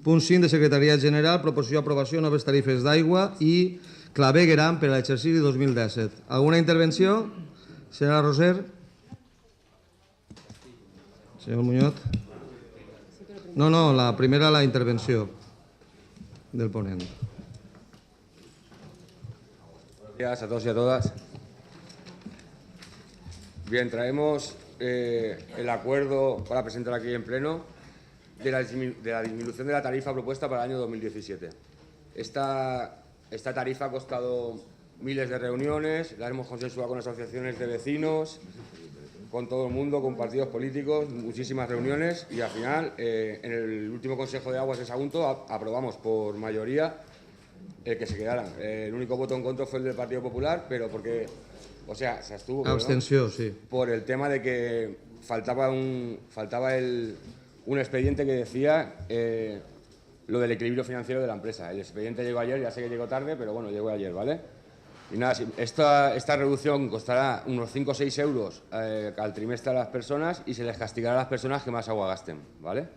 Punt 5 de Secretariat General, proposició d'aprovació de noves tarifes d'aigua i clavegueram per a l'exercici 2017. Alguna intervenció? Senyora Roser? Senyor Muñoz? No, la primera la intervenció del ponent. Buenos días a todos y a todas. Bien, traemos el acuerdo para presentar aquí en pleno de la disminución de la tarifa propuesta para el año 2017. Esta tarifa ha costado miles de reuniones, la hemos consensuado con asociaciones de vecinos, con todo el mundo, con partidos políticos, muchísimas reuniones y al final, en el último Consejo de Aguas de Sagunto, aprobamos por mayoría el que se quedaran. El único voto en contra fue el del Partido Popular, pero porque, o sea, se abstuvo. Abstenció, sí. Por el tema de que faltaba un expediente que decía lo del equilibrio financiero de la empresa. El expediente llegó ayer, ya sé que llegó tarde, pero bueno, llegó ayer, ¿vale? Y nada, esta reducción costará unos 5 o 6 euros al trimestre a las personas y se les castigará a las personas que más agua gasten, ¿vale?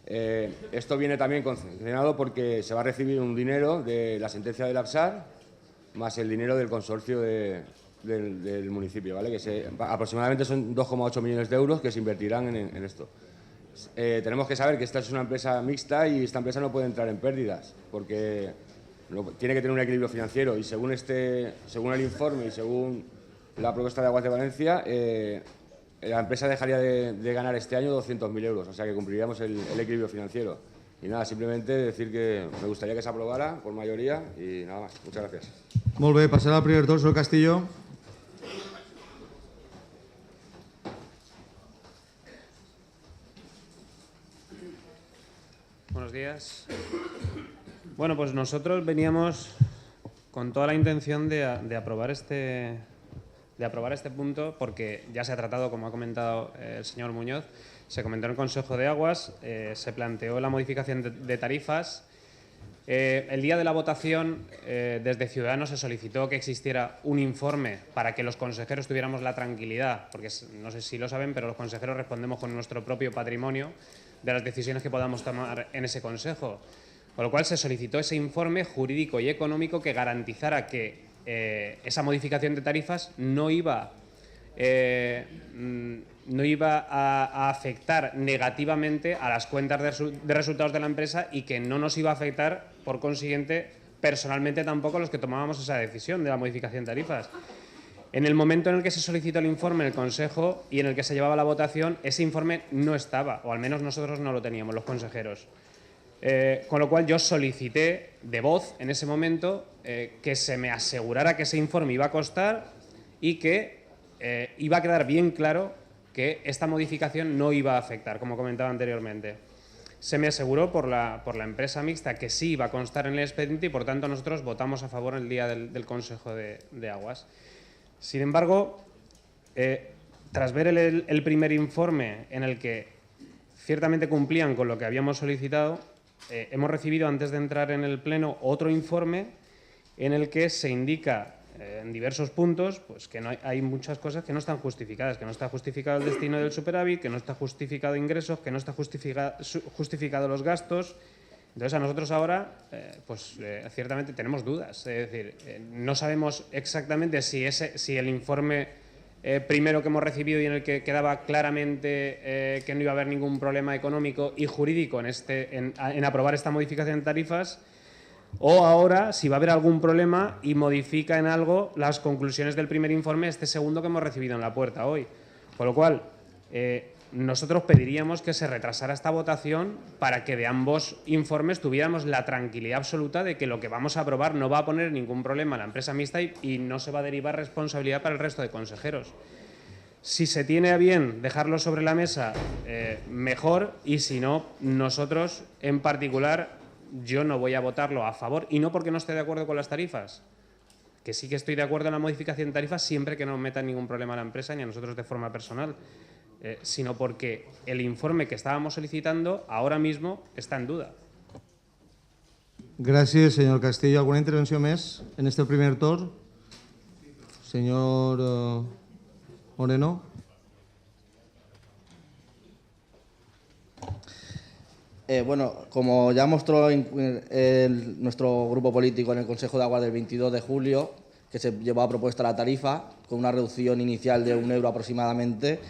Esto viene también condicionado porque se va a recibir un dinero de la sentencia del APSAR más el dinero del consorcio del municipio, ¿vale? Que aproximadamente son 2,8 millones de euros que se invertirán en esto. Tenemos que saber que esta es una empresa mixta y esta empresa no puede entrar en pérdidas porque tiene que tener un equilibrio financiero y según el informe y según la propuesta de Aguas de Valencia, la empresa dejaría de ganar este año 200.000 euros, o sea que cumpliríamos el equilibrio financiero. Y nada, simplemente decir que me gustaría que se aprobara por mayoría y nada más. Muchas gracias. Molt bé, passarà al primer torn, senyor Castillo. Buenos días. Bueno, pues nosotros veníamos con toda la intención de aprobar este punto porque ya se ha tratado, como ha comentado el señor Muñoz, se comentó en el Consejo de Aguas, se planteó la modificación de tarifas. El día de la votación, desde Ciudadanos se solicitó que existiera un informe para que los consejeros tuviéramos la tranquilidad, porque no sé si lo saben, pero los consejeros respondemos con nuestro propio patrimonio de las decisiones que podamos tomar en ese consejo. Con lo cual se solicitó ese informe jurídico y económico que garantizara que esa modificación de tarifas no iba a afectar negativamente a las cuentas de resultados de la empresa y que no nos iba a afectar, por consiguiente, personalmente tampoco los que tomábamos esa decisión de la modificación de tarifas. En el momento en el que se solicitó el informe en el Consejo y en el que se llevaba la votación, ese informe no estaba, o al menos nosotros no lo teníamos, los consejeros. Con lo cual yo solicité de voz en ese momento que se me asegurara que ese informe iba a constar y que iba a quedar bien claro que esta modificación no iba a afectar, como comentaba anteriormente. Se me aseguró por la empresa mixta que sí iba a constar en el expediente y, por tanto, nosotros votamos a favor el día del Consejo de Aguas. Sin embargo, tras ver el primer informe en el que ciertamente cumplían con lo que habíamos solicitado, hemos recibido, antes de entrar en el Pleno, otro informe en el que se indica en diversos puntos pues, que hay muchas cosas que no están justificadas, que no está justificado el destino del superávit, que no está justificado ingresos, que no está justificado los gastos. Entonces, a nosotros ahora, ciertamente tenemos dudas. Es decir, no sabemos exactamente si el informe primero que hemos recibido y en el que quedaba claramente que no iba a haber ningún problema económico y jurídico en aprobar esta modificación de tarifas, o ahora si va a haber algún problema y modifica en algo las conclusiones del primer informe, este segundo que hemos recibido en la puerta hoy. Con lo cual, nosotros pediríamos que se retrasara esta votación para que de ambos informes tuviéramos la tranquilidad absoluta de que lo que vamos a aprobar no va a poner ningún problema a la empresa mixta y no se va a derivar responsabilidad para el resto de consejeros. Si se tiene a bien dejarlo sobre la mesa, mejor, y si no, nosotros en particular, yo no voy a votarlo a favor, y no porque no esté de acuerdo con las tarifas, que sí que estoy de acuerdo en la modificación de tarifas siempre que no meta ningún problema a la empresa ni a nosotros de forma personal, sino porque el informe que estábamos solicitando ahora mismo está en duda. Gràcies, senyor Castillo. Alguna intervenció més en este primer torn? Senyor Moreno. Bueno, como ya mostró nuestro grupo político en el Consejo de Aguas del 22 de julio, que se llevó a propuesta la tarifa, con una reducción inicial de 1 euro aproximadamente,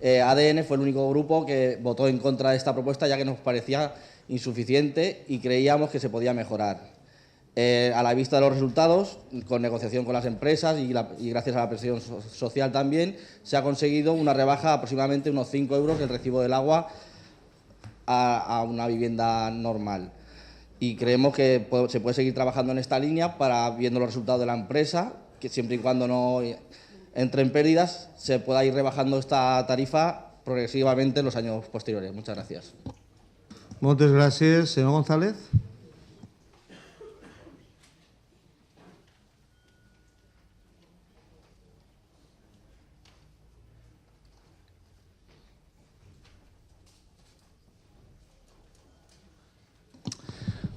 ADN fue el único grupo que votó en contra de esta propuesta, ya que nos parecía insuficiente y creíamos que se podía mejorar. A la vista de los resultados, con negociación con las empresas y gracias a la presión social también, se ha conseguido una rebaja de aproximadamente unos 5 euros del recibo del agua a una vivienda normal. Y creemos que se puede seguir trabajando en esta línea para, viendo los resultados de la empresa, que siempre y cuando no entre en pérdidas, se pueda ir rebajando esta tarifa progresivamente en los años posteriores. Muchas gracias. Moltes gràcies. Senyor González.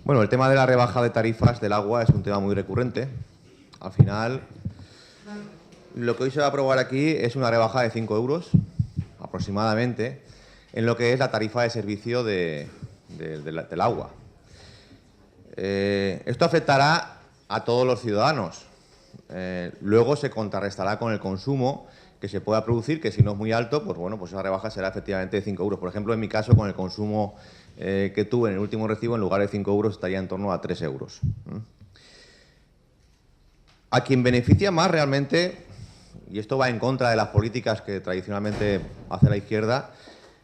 Bueno, el tema de la rebaja de tarifas del agua es un tema muy recurrente. Al final, lo que hoy se va a aprobar aquí es una rebaja de 5 euros, aproximadamente, en lo que es la tarifa de servicio del agua. Esto afectará a todos los ciudadanos. Luego se contrarrestará con el consumo que se pueda producir, que si no es muy alto, pues bueno, pues esa rebaja será efectivamente de 5 euros. Por ejemplo, en mi caso, con el consumo que tuve en el último recibo, en lugar de 5 euros, estaría en torno a 3 euros. A quien beneficia más realmente, y esto va en contra de las políticas que tradicionalmente hace la izquierda,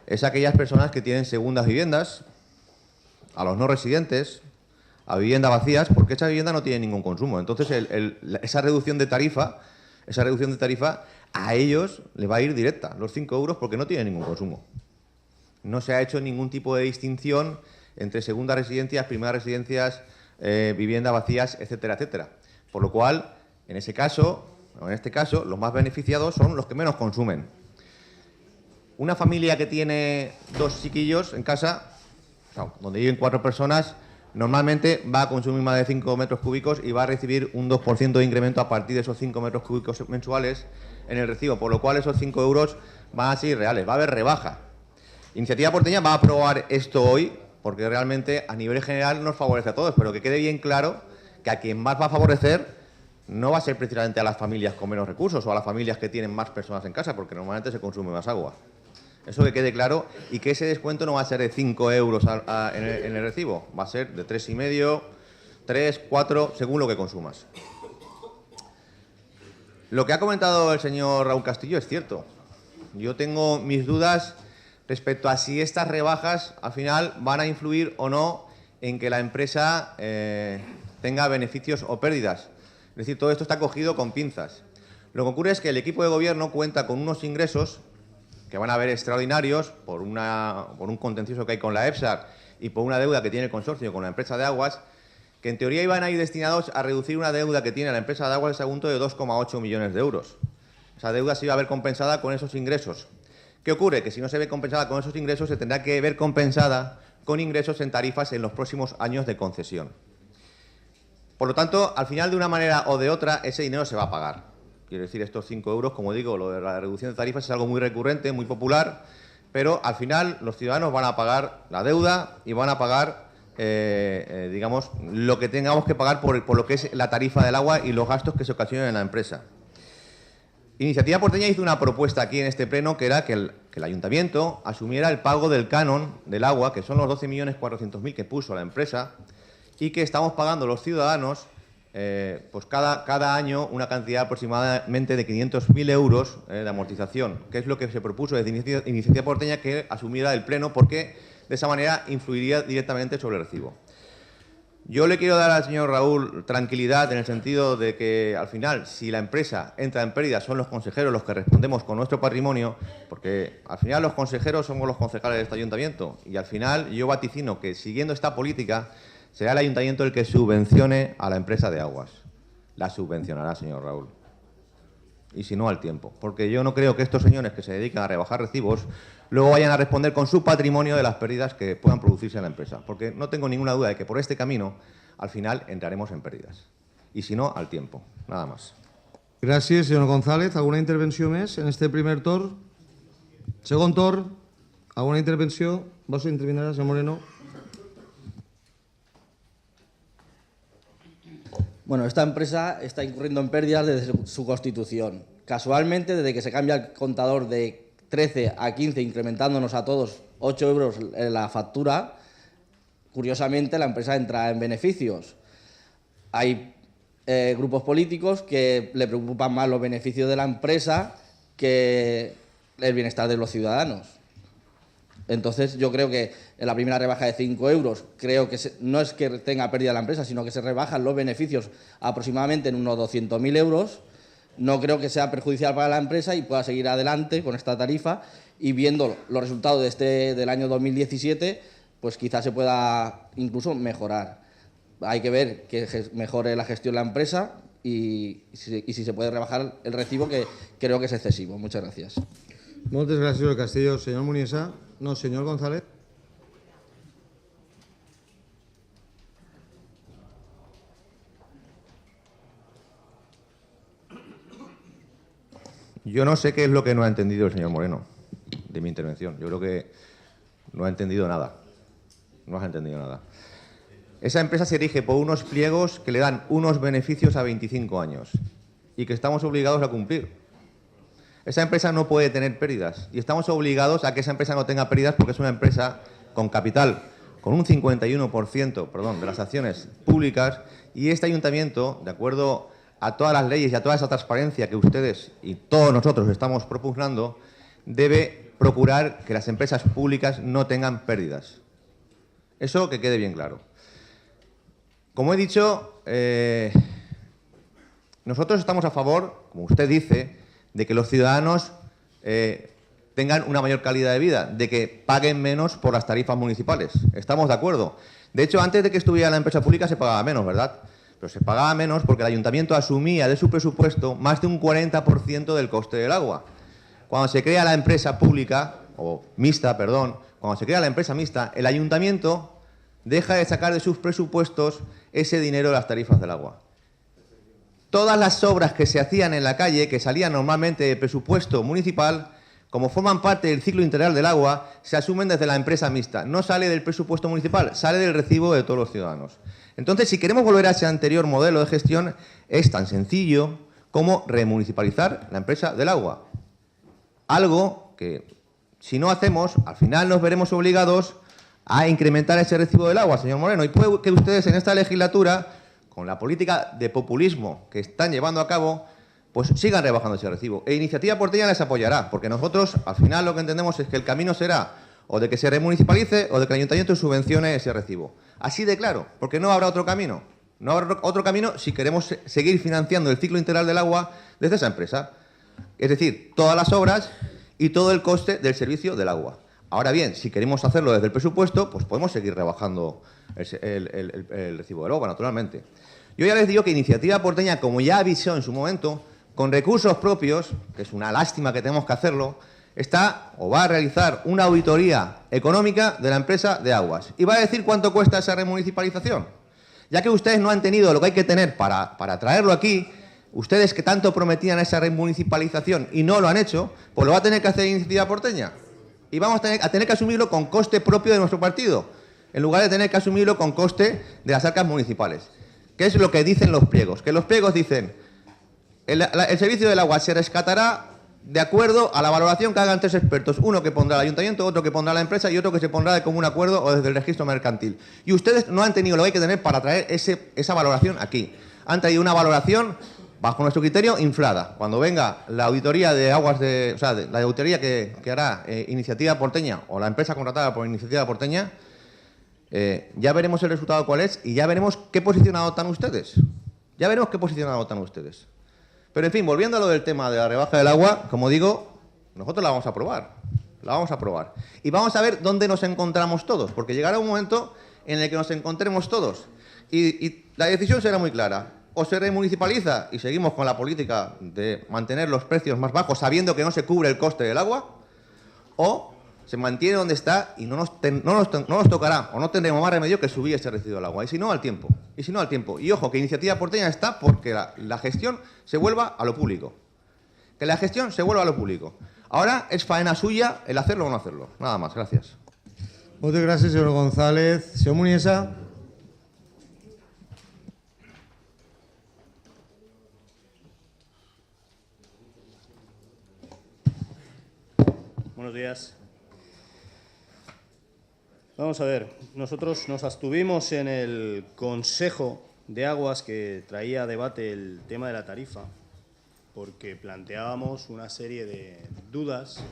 es aquellas personas que tienen segundas viviendas, a los no residentes, a viviendas vacías, porque esa vivienda no tiene ningún consumo. Entonces, esa reducción de tarifa, a ellos les va a ir directa, los 5 euros, porque no tienen ningún consumo. No se ha hecho ningún tipo de distinción entre segundas residencias, primeras residencias, viviendas vacías, etcétera, etcétera. Por lo cual, en este caso, los más beneficiados son los que menos consumen. Una familia que tiene 2 chiquillos en casa, donde viven 4 personas, normalmente va a consumir más de 5 metros cúbicos y va a recibir un 2% de incremento a partir de esos 5 metros cúbicos mensuales en el recibo, por lo cual esos 5 euros van a ser reales, va a haber rebaja. Iniciativa Porteña va a aprobar esto hoy, porque realmente a nivel general nos favorece a todos, pero que quede bien claro que a quien más va a favorecer no va a ser precisamente a las familias con menos recursos o a las familias que tienen más personas en casa, porque normalmente se consume más agua. Eso que quede claro, y que ese descuento no va a ser de 5 euros en el recibo, va a ser de 3,5, 3, 4, según lo que consumas. Lo que ha comentado el señor Raúl Castillo es cierto. Yo tengo mis dudas respecto a si estas rebajas al final van a influir o no en que la empresa tenga beneficios o pérdidas. Es decir, todo esto está cogido con pinzas. Lo que ocurre es que el equipo de gobierno cuenta con unos ingresos que van a ver extraordinarios por un contencioso que hay con la EPSA y por una deuda que tiene el consorcio con la empresa de aguas, que en teoría iban a ir destinados a reducir una deuda que tiene la empresa de aguas de Sagunto de 2,8 millones de euros. Esa deuda se iba a ver compensada con esos ingresos. ¿Qué ocurre? Que si no se ve compensada con esos ingresos, se tendrá que ver compensada con ingresos en tarifas en los próximos años de concesión. Por lo tanto, al final, de una manera o de otra, ese dinero se va a pagar. Quiero decir, estos 5 euros, como digo, lo de la reducción de tarifas es algo muy recurrente, muy popular, pero al final los ciudadanos van a pagar la deuda y van a pagar, digamos, lo que tengamos que pagar por lo que es la tarifa del agua y los gastos que se ocasionan en la empresa. Iniciativa Porteña hizo una propuesta aquí en este pleno, que era que el ayuntamiento asumiera el pago del canon del agua, que son los 12.400.000 que puso la empresa, y que estamos pagando los ciudadanos pues cada año una cantidad aproximadamente de 500.000 euros de amortización, que es lo que se propuso desde Iniciativa Porteña que asumiera el pleno, porque de esa manera influiría directamente sobre el recibo. Yo le quiero dar al señor Raúl tranquilidad en el sentido de que, al final, si la empresa entra en pérdida, son los consejeros los que respondemos con nuestro patrimonio, porque al final los consejeros somos los concejales de este ayuntamiento, y al final yo vaticino que, siguiendo esta política, será el ayuntamiento el que subvencione a la empresa de aguas. La subvencionará, señor Raúl. Y si no, al tiempo. Porque yo no creo que estos señores que se dedican a rebajar recibos luego vayan a responder con su patrimonio de las pérdidas que puedan producirse en la empresa. Porque no tengo ninguna duda de que por este camino, al final, entraremos en pérdidas. Y si no, al tiempo. Nada más. Gràcies, senyor González. Alguna intervenció més en este primer torn? Segon torn. Alguna intervenció? Vos intervindrà, senyor Moreno? Bueno, esta empresa está incurriendo en pérdidas desde su constitución. Casualmente, desde que se cambia el contador de 13 a 15, incrementándonos a todos 8 euros en la factura, curiosamente la empresa entra en beneficios. Hay grupos políticos que le preocupan más los beneficios de la empresa que el bienestar de los ciudadanos. Entonces, yo creo que en la primera rebaja de 5 euros, creo que no es que tenga pérdida la empresa, sino que se rebajan los beneficios aproximadamente en unos 200.000 euros. No creo que sea perjudicial para la empresa y pueda seguir adelante con esta tarifa, y viendo los resultados del año 2017, pues quizás se pueda incluso mejorar. Hay que ver que mejore la gestión la empresa y si se puede rebajar el recibo, que creo que es excesivo. Muchas gracias. Moltes gràcies, señor Castillo. Señor Muniesa. No, señor González. Yo no sé qué es lo que no ha entendido el señor Moreno de mi intervención. Yo creo que no ha entendido nada. No has entendido nada. Esa empresa se rige por unos pliegos que le dan unos beneficios a 25 años y que estamos obligados a cumplir. Esa empresa no puede tener pérdidas y estamos obligados a que esa empresa no tenga pérdidas porque es una empresa con capital, con un 51%, de las acciones públicas, y este ayuntamiento, de acuerdo a todas las leyes y a toda esa transparencia que ustedes y todos nosotros estamos propugnando, debe procurar que las empresas públicas no tengan pérdidas. Eso que quede bien claro. Como he dicho, nosotros estamos a favor, como usted dice, de que los ciudadanos tengan una mayor calidad de vida, de que paguen menos por las tarifas municipales. Estamos de acuerdo. De hecho, antes de que estuviera la empresa pública se pagaba menos, ¿verdad? Pero se pagaba menos porque el ayuntamiento asumía de su presupuesto más de un 40% del coste del agua. Cuando se crea la empresa pública, o mixta, perdón, cuando se crea la empresa mixta, el ayuntamiento deja de sacar de sus presupuestos ese dinero de las tarifas del agua. Todas las obras que se hacían en la calle, que salían normalmente de presupuesto municipal, como forman parte del ciclo integral del agua, se asumen desde la empresa mixta. No sale del presupuesto municipal, sale del recibo de todos los ciudadanos. Entonces, si queremos volver a ese anterior modelo de gestión, es tan sencillo como remunicipalizar la empresa del agua. Algo que, si no hacemos, al final nos veremos obligados a incrementar ese recibo del agua, señor Moreno. Y puede que ustedes en esta legislatura, con la política de populismo que están llevando a cabo, pues sigan rebajando ese recibo. E Iniciativa Porteña les apoyará, porque nosotros, al final, lo que entendemos es que el camino será o de que se remunicipalice o de que el ayuntamiento subvencione ese recibo. Así de claro, porque no habrá otro camino. No habrá otro camino si queremos seguir financiando el ciclo integral del agua desde esa empresa. Es decir, todas las obras y todo el coste del servicio del agua. Ahora bien, si queremos hacerlo desde el presupuesto, pues podemos seguir rebajando el recibo del agua, naturalmente. Yo ya les digo que Iniciativa Porteña, como ya avisó en su momento, con recursos propios, que es una lástima que tenemos que hacerlo, está o va a realizar una auditoría económica de la empresa de aguas. Y va a decir cuánto cuesta esa remunicipalización. Ya que ustedes no han tenido lo que hay que tener para traerlo aquí, ustedes que tanto prometían esa remunicipalización y no lo han hecho, pues lo va a tener que hacer Iniciativa Porteña. Y vamos a tener que asumirlo con coste propio de nuestro partido, en lugar de tener que asumirlo con coste de las arcas municipales. ¿Qué es lo que dicen los pliegos? Que los pliegos dicen, el servicio del agua se rescatará de acuerdo a la valoración que hagan tres expertos, uno que pondrá el ayuntamiento, otro que pondrá la empresa y otro que se pondrá de común acuerdo o desde el registro mercantil. Y ustedes no han tenido lo que hay que tener para traer esa valoración aquí. Han traído una valoración, bajo nuestro criterio, inflada. Cuando venga la auditoría de aguas, la auditoría que hará Iniciativa Porteña o la empresa contratada por Iniciativa Porteña, ya veremos el resultado cuál es y ya veremos qué posición adoptan ustedes. Ya veremos qué posición adoptan ustedes. Pero, en fin, volviendo a lo del tema de la rebaja del agua, como digo, nosotros la vamos a aprobar. La vamos a aprobar. Y vamos a ver dónde nos encontramos todos, porque llegará un momento en el que nos encontremos todos. Y la decisión será muy clara. O se remunicipaliza y seguimos con la política de mantener los precios más bajos sabiendo que no se cubre el coste del agua, o se mantiene donde está y no nos tocará o no tendremos más remedio que subir ese recibo del agua. Y si no, al tiempo. Y ojo, que Iniciativa Porteña está porque la gestión se vuelva a lo público. Que la gestión se vuelva a lo público. Ahora es faena suya el hacerlo o no hacerlo. Nada más. Gracias. Muchas gracias, señor González. Señor Muniesa. Buenos días. Vamos a ver, nosotros nos abstuvimos en el Consejo de Aguas que traía a debate el tema de la tarifa porque planteábamos una serie de dudas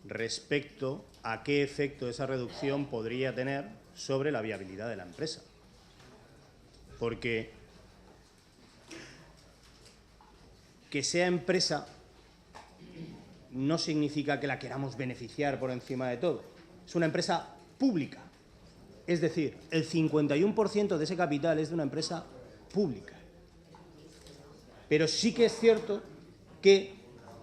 respecto a qué efecto esa reducción podría tener sobre la viabilidad de la empresa. Porque que sea empresa no significa que la queramos beneficiar por encima de todo. Es una empresa pública. Es decir, el 51% de ese capital es de una empresa pública. Pero sí que es cierto que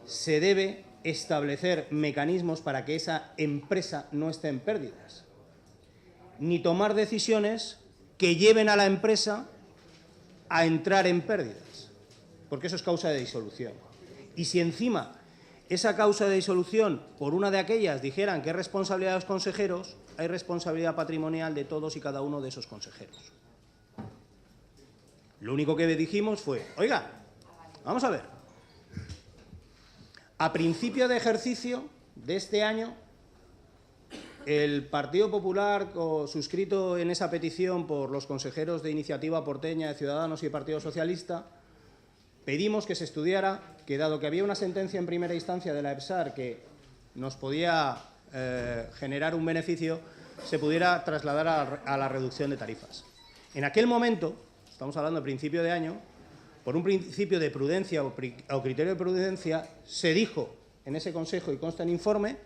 se debe establecer mecanismos para que esa empresa no esté en pérdidas, ni tomar decisiones que lleven a la empresa a entrar en pérdidas, porque eso es causa de disolución. Y si encima esa causa de disolución, por una de aquellas, dijeran que es responsabilidad de los consejeros, hay responsabilidad patrimonial de todos y cada uno de esos consejeros. Lo único que dijimos fue, oiga, vamos a ver, a principio de ejercicio de este año, el Partido Popular, suscrito en esa petición por los consejeros de Iniciativa Porteña, de Ciudadanos y Partido Socialista, pedimos que se estudiara que, dado que había una sentencia en primera instancia de la EPSAR que nos podía generar un beneficio, se pudiera trasladar a la reducción de tarifas. En aquel momento, estamos hablando de principio de año, por un principio de prudencia o criterio de prudencia, se dijo en ese Consejo, y consta en informe,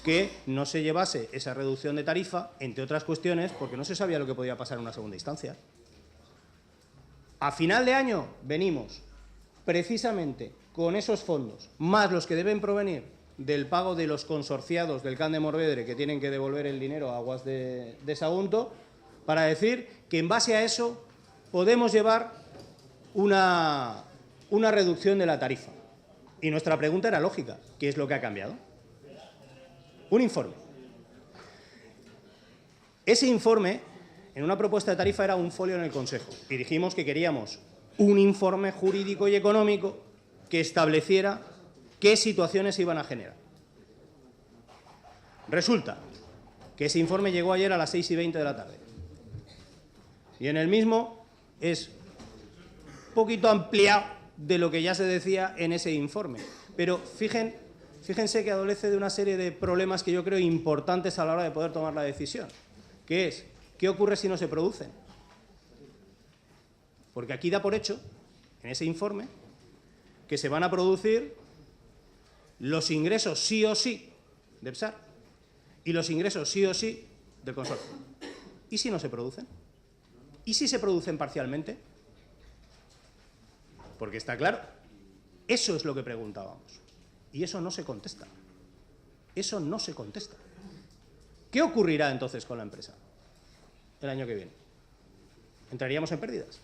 que no se llevase esa reducción de tarifa, entre otras cuestiones, porque no se sabía lo que podía pasar en una segunda instancia. A final de año venimos precisamente con esos fondos, más los que deben provenir del pago de los consorciados del Can de Morvedre, que tienen que devolver el dinero a Aguas de Sagunto, para decir que en base a eso podemos llevar una reducción de la tarifa. Y nuestra pregunta era lógica. ¿Qué es lo que ha cambiado? Un informe. Ese informe, en una propuesta de tarifa, era un folio en el Consejo. Y dijimos que queríamos un informe jurídico y económico que estableciera qué situaciones se iban a generar. Resulta que ese informe llegó ayer a las 6:20 de la tarde. Y en el mismo es poquito ampliado de lo que ya se decía en ese informe. Pero fíjense que adolece de una serie de problemas que yo creo importantes a la hora de poder tomar la decisión, que es, ¿qué ocurre si no se producen? Porque aquí da por hecho, en ese informe, que se van a producir los ingresos sí o sí de EPSAR y los ingresos sí o sí del consorcio. ¿Y si no se producen? ¿Y si se producen parcialmente? Porque está claro, eso es lo que preguntábamos. Y eso no se contesta. Eso no se contesta. ¿Qué ocurrirá entonces con la empresa el año que viene? ¿Entraríamos en pérdidas?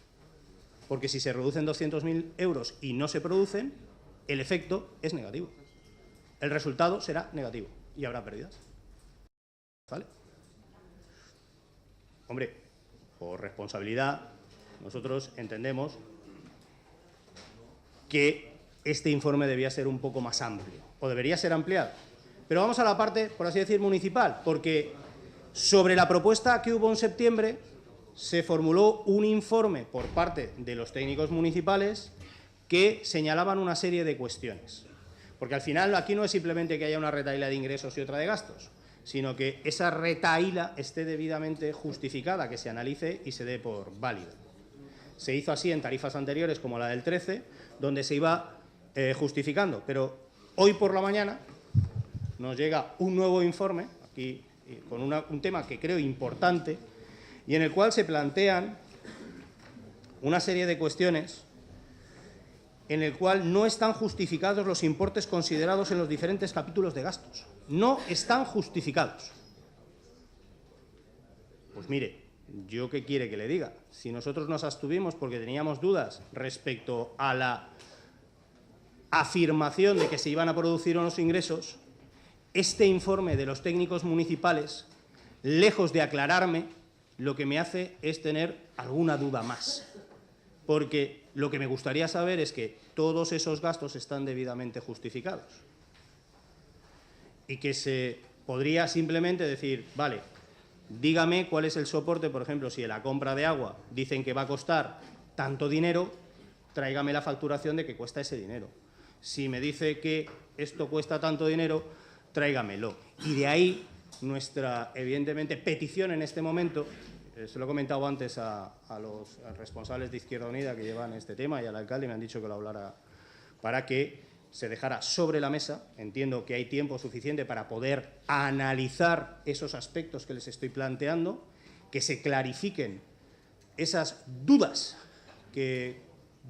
Porque si se reducen 200.000 euros y no se producen, el efecto es negativo. El resultado será negativo y habrá pérdidas. ¿Vale? Hombre, por responsabilidad, nosotros entendemos que este informe debía ser un poco más amplio, o debería ser ampliado. Pero vamos a la parte, por así decir, municipal, porque sobre la propuesta que hubo en septiembre se formuló un informe por parte de los técnicos municipales que señalaban una serie de cuestiones. Porque al final aquí no es simplemente que haya una retahíla de ingresos y otra de gastos, sino que esa retahíla esté debidamente justificada, que se analice y se dé por válida. Se hizo así en tarifas anteriores, como la del 13, donde se iba justificando. Pero hoy por la mañana nos llega un nuevo informe, aquí con un tema que creo importante, y en el cual se plantean una serie de cuestiones en el cual no están justificados los importes considerados en los diferentes capítulos de gastos. No están justificados. Pues mire, ¿yo qué quiere que le diga? Si nosotros nos abstuvimos porque teníamos dudas respecto a la afirmación de que se iban a producir unos ingresos, este informe de los técnicos municipales, lejos de aclararme, lo que me hace es tener alguna duda más. Porque lo que me gustaría saber es que todos esos gastos están debidamente justificados. y que se podría simplemente decir, vale, dígame cuál es el soporte, por ejemplo, si en la compra de agua dicen que va a costar tanto dinero, tráigame la facturación de que cuesta ese dinero. Si me dice que esto cuesta tanto dinero, tráigamelo. Y de ahí nuestra, evidentemente, petición en este momento, se lo he comentado antes a los responsables de Izquierda Unida que llevan este tema y al alcalde, me han dicho que lo hablara, para que se dejara sobre la mesa. Entiendo que hay tiempo suficiente para poder analizar esos aspectos que les estoy planteando, que se clarifiquen esas dudas que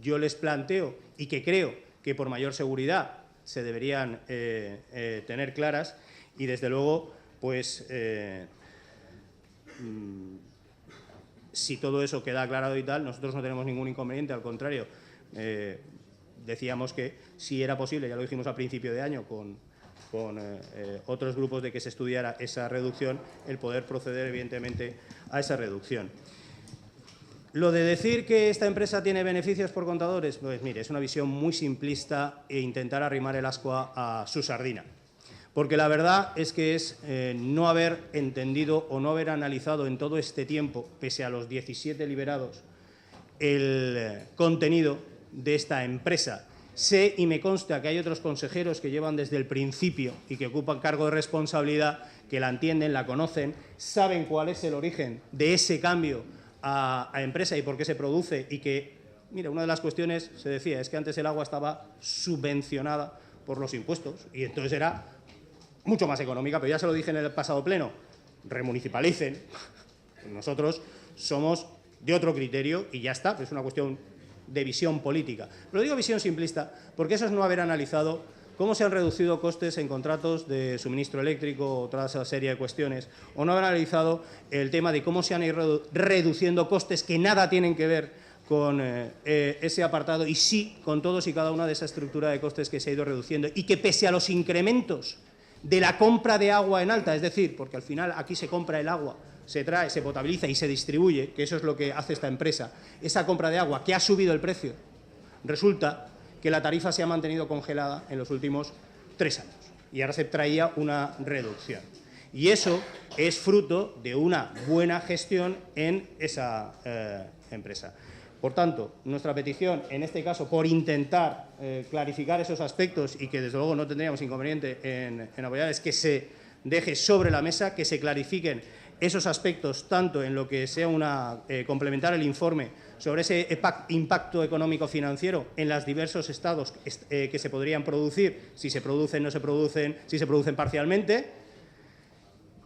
yo les planteo y que creo que por mayor seguridad se deberían tener claras y, desde luego, pues si todo eso queda aclarado y tal, nosotros no tenemos ningún inconveniente, al contrario. Decíamos que si era posible, ya lo dijimos a principio de año con otros grupos, de que se estudiara esa reducción, el poder proceder evidentemente a esa reducción. Lo de decir que esta empresa tiene beneficios por contadores, pues mire, es una visión muy simplista e intentar arrimar el ascua a su sardina. Porque la verdad es que es no haber entendido o no haber analizado en todo este tiempo, pese a los 17 liberados, el contenido de esta empresa. Sé y me consta que hay otros consejeros que llevan desde el principio y que ocupan cargo de responsabilidad, que la entienden, la conocen, saben cuál es el origen de ese cambio a empresa y por qué se produce, y que, mira, una de las cuestiones, se decía, es que antes el agua estaba subvencionada por los impuestos y entonces era mucho más económica, pero ya se lo dije en el pasado pleno, remunicipalicen, nosotros somos de otro criterio y ya está, es una cuestión de visión política. Pero digo visión simplista porque eso es no haber analizado cómo se han reducido costes en contratos de suministro eléctrico o toda esa serie de cuestiones, o no haber analizado el tema de cómo se han ido reduciendo costes que nada tienen que ver con ese apartado, y sí con todos y cada una de esa estructura de costes que se ha ido reduciendo, y que pese a los incrementos de la compra de agua en alta, es decir, porque al final aquí se compra el agua, se trae, se potabiliza y se distribuye, que eso es lo que hace esta empresa, esa compra de agua que ha subido el precio, resulta que la tarifa se ha mantenido congelada en los últimos 3 años y ahora se traía una reducción. Y eso es fruto de una buena gestión en esa empresa. Por tanto, nuestra petición, en este caso, por intentar clarificar esos aspectos, y que desde luego no tendríamos inconveniente en apoyar, es que se deje sobre la mesa, que se clarifiquen esos aspectos, tanto en lo que sea complementar el informe sobre ese impacto económico-financiero en los diversos estados que se podrían producir, si se producen, no se producen, si se producen parcialmente.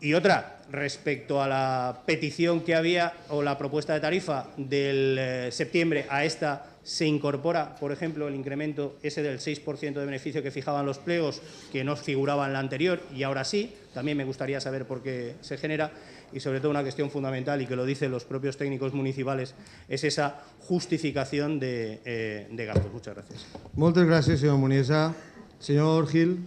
Y otra, respecto a la petición que había o la propuesta de tarifa del septiembre a esta, se incorpora, por ejemplo, el incremento ese del 6% de beneficio que fijaban los pliegos, que no figuraba en la anterior y ahora sí. También me gustaría saber por qué se genera, y sobre todo una cuestión fundamental, y que lo dicen los propios técnicos municipales, es esa justificación de gastos. Muchas gracias. Moltes gràcies, senyor Muniesa. Senyor Gil.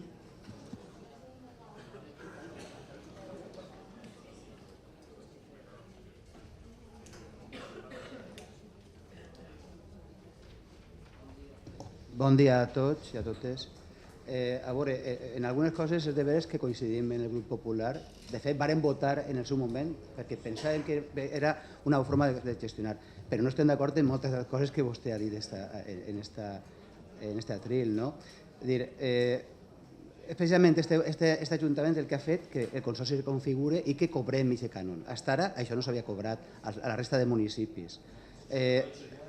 Bon dia a tots i a totes. A veure, en algunes coses és de veres que coincidim en el grup popular. De fet, vàrem votar en el seu moment perquè pensàvem que era una forma de gestionar, però no estem d'acord en moltes de les coses que vostè ha dit en este atril. No? És dir, precisament aquest Ajuntament el que ha fet que el Consorci es configure i que cobrem aquest cànon. Fins ara això no s'havia cobrat a la resta de municipis.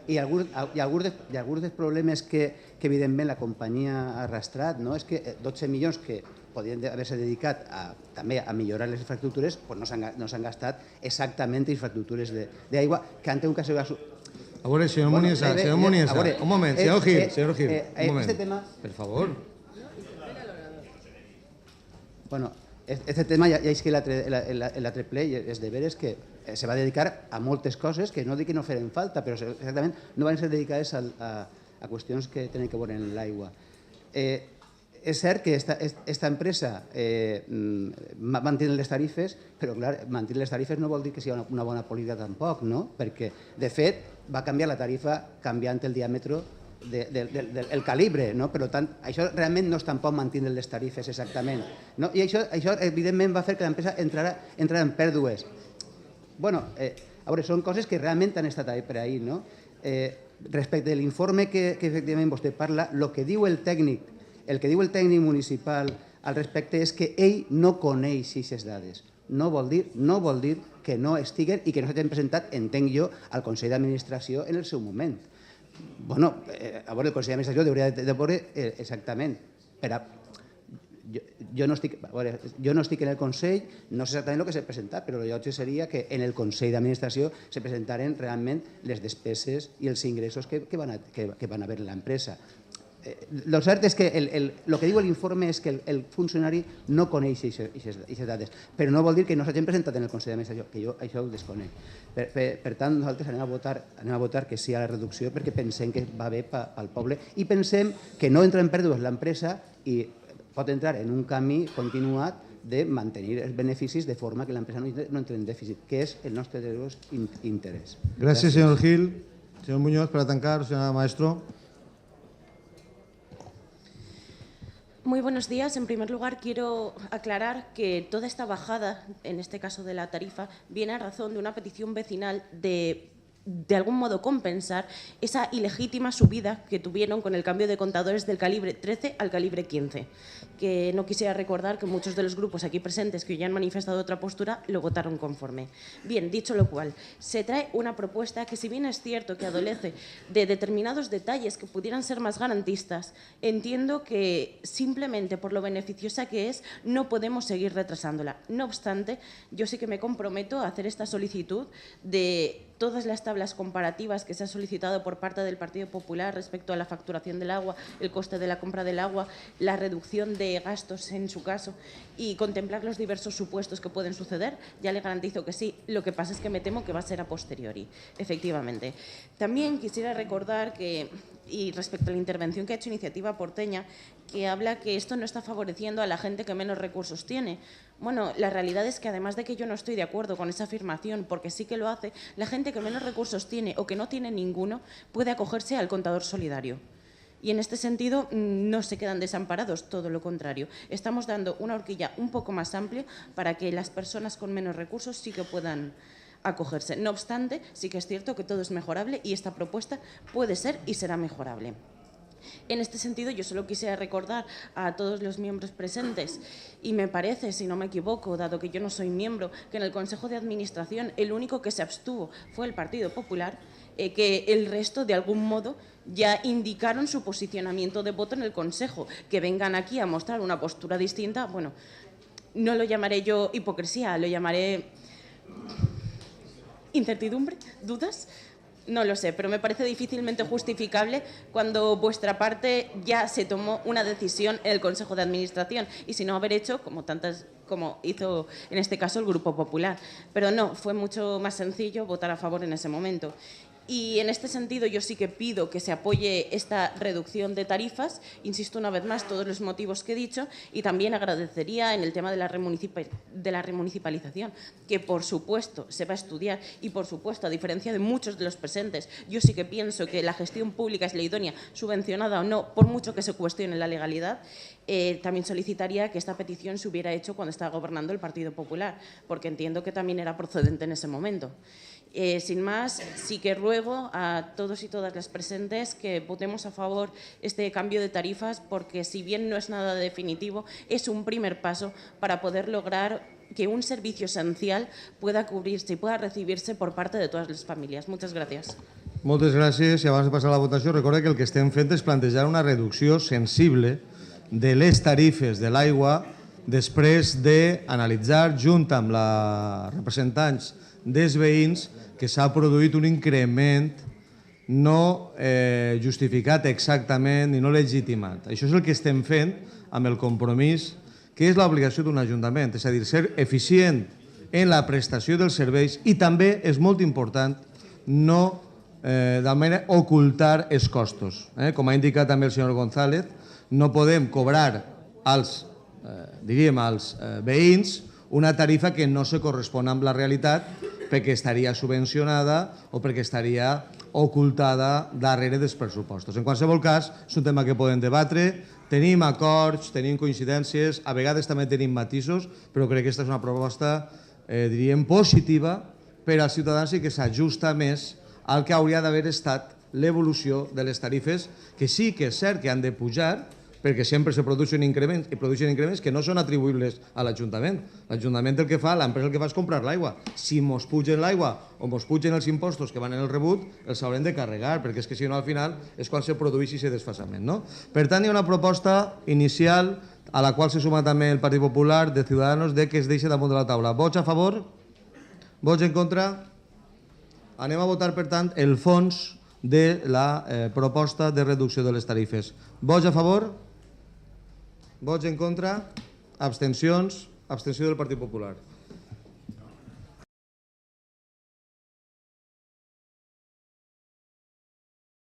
I alguns dels problemes que evidentment la companyia ha arrastrat, no? És que 12 milions que podien haver-se dedicat també a millorar les infraestructures, no s'han gastat exactament en infraestructures d'aigua que han tingut que ser... A veure, senyor Muniesa, un moment, senyor Gil, un moment, per favor. Bueno, este tema ja és que l'altre ple és de veres que se va dedicar a moltes coses que no dic que no feren falta, però exactament no van ser dedicades a qüestions que tenen que veure amb l'aigua. És cert que esta empresa manté les tarifes, però clar, mantenir les tarifes no vol dir que sigui una bona política tampoc, no? Perquè, de fet, va canviar la tarifa canviant el diàmetre del calibre, no? Per tant, això realment no es tampoc manté les tarifes exactament. No? I això, evidentment, va fer que l'empresa entrara en pèrdues. Bueno, a veure, són coses que realment han estat per ahir, no? Respecte a l'informe que efectivament vostè parla, el que diu el tècnic municipal al respecte és que ell no coneix aquestes dades. No vol dir que no estiguen i que no s'hagin presentat, entenc jo, al Consell d'Administració en el seu moment. Bueno, a veure, el Consell d'Administració hauria de veure exactament. Jo no estic en el Consell, no sé exactament el que s'ha presentat, però el lloc seria que en el Consell d'Administració se presentaren realment les despeses i els ingressos que van haver en l'empresa. El cert és que el que diu l'informe és que el funcionari no coneix aquestes dades, però no vol dir que no s'hagin presentat en el Consell d'Administració, que jo això ho desconec. Per tant, nosaltres anem a votar que sí a la reducció perquè pensem que va bé pel poble i pensem que no entra en pèrdues l'empresa i pot entrar en un camí continuat de mantenir els beneficis de forma que l'empresa no entri en dèficit, que és el nostre interès. Gràcies, senyor Gil. Senyor Muñoz, para tancar, señora Maestro. Muy buenos días. En primer lugar, quiero aclarar que toda esta bajada, en este caso de la tarifa, viene a razón de una petición vecinal de algún modo compensar esa ilegítima subida que tuvieron con el cambio de contadores del calibre 13 al calibre 15, que no quisiera recordar que muchos de los grupos aquí presentes que ya han manifestado otra postura lo votaron conforme. Bien, dicho lo cual, se trae una propuesta que, si bien es cierto que adolece de determinados detalles que pudieran ser más garantistas, entiendo que simplemente por lo beneficiosa que es no podemos seguir retrasándola. No obstante, yo sí que me comprometo a hacer esta solicitud de todas las tablas comparativas que se ha solicitado por parte del Partido Popular respecto a la facturación del agua, el coste de la compra del agua, la reducción de gastos en su caso y contemplar los diversos supuestos que pueden suceder. Ya le garantizo que sí, lo que pasa es que me temo que va a ser a posteriori, efectivamente. También quisiera recordar que, y respecto a la intervención que ha hecho Iniciativa Porteña, que habla que esto no está favoreciendo a la gente que menos recursos tiene. Bueno, la realidad es que, además de que yo no estoy de acuerdo con esa afirmación, porque sí que lo hace, la gente que menos recursos tiene o que no tiene ninguno puede acogerse al contador solidario. Y en este sentido no se quedan desamparados, todo lo contrario. Estamos dando una horquilla un poco más amplia para que las personas con menos recursos sí que puedan acogerse. No obstante, sí que es cierto que todo es mejorable y esta propuesta puede ser y será mejorable. En este sentido, yo solo quisiera recordar a todos los miembros presentes, y me parece, si no me equivoco, dado que yo no soy miembro, que en el Consejo de Administración el único que se abstuvo fue el Partido Popular, que el resto, de algún modo, ya indicaron su posicionamiento de voto en el Consejo. Que vengan aquí a mostrar una postura distinta, bueno, no lo llamaré yo hipocresía, lo llamaré incertidumbre, dudas. No lo sé, pero me parece difícilmente justificable cuando vuestra parte ya se tomó una decisión en el Consejo de Administración y si no haber hecho como hizo en este caso el Grupo Popular. Pero no, fue mucho más sencillo votar a favor en ese momento. Y en este sentido yo sí que pido que se apoye esta reducción de tarifas, insisto una vez más, todos los motivos que he dicho, y también agradecería en el tema de la remunicipalización, que por supuesto se va a estudiar y por supuesto, a diferencia de muchos de los presentes, yo sí que pienso que la gestión pública es la idónea, subvencionada o no, por mucho que se cuestione la legalidad. También solicitaría que esta petición se hubiera hecho cuando estaba gobernando el Partido Popular, porque entiendo que también era procedente en ese momento. Sin más, sí que ruego a todos y todas las presentes que votemos a favor este cambio de tarifas, porque si bien no es nada definitivo, es un primer paso para poder lograr que un servicio esencial pueda cubrirse y pueda recibirse por parte de todas les famílies. Moltes gràcies. Moltes gràcies. I abans de passar a la votació, recorda que el que estem fent és plantejar una reducció sensible de les tarifes de l'aigua després d'analitzar, junt amb els representants dels veïns, que s'ha produït un increment no justificat exactament i no legitimat. Això és el que estem fent amb el compromís, que és l'obligació d'un ajuntament, és a dir, ser eficient en la prestació dels serveis i també, és molt important, no ocultar els costos. Com ha indicat també el senyor González, no podem cobrar als veïns una tarifa que no se correspon amb la realitat, perquè estaria subvencionada o perquè estaria ocultada darrere dels pressupostos. En qualsevol cas, és un tema que podem debatre, tenim acords, tenim coincidències, a vegades també tenim matisos, però crec que aquesta és una proposta, diríem, positiva per als ciutadans i que s'ajusta més al que hauria d'haver estat l'evolució de les tarifes, que sí que és cert que han de pujar, perquè sempre se produeixen increments que no són atribuïbles a l'Ajuntament. L'Ajuntament el que fa, l'empresa el que fa és comprar l'aigua. Si mos pugen l'aigua o mos pugen els impostos que van en el rebut, els haurem de carregar, perquè és que si no al final és quan se produeix aquest desfasament. Per tant, hi ha una proposta inicial a la qual se suma també el Partit Popular de Ciudadanos de que es deixi damunt de la taula. Vots a favor? Vots en contra? Anem a votar, per tant, el fons de la proposta de reducció de les tarifes. Vots a favor? Vots en contra? Abstencions? Abstenció del Partit Popular.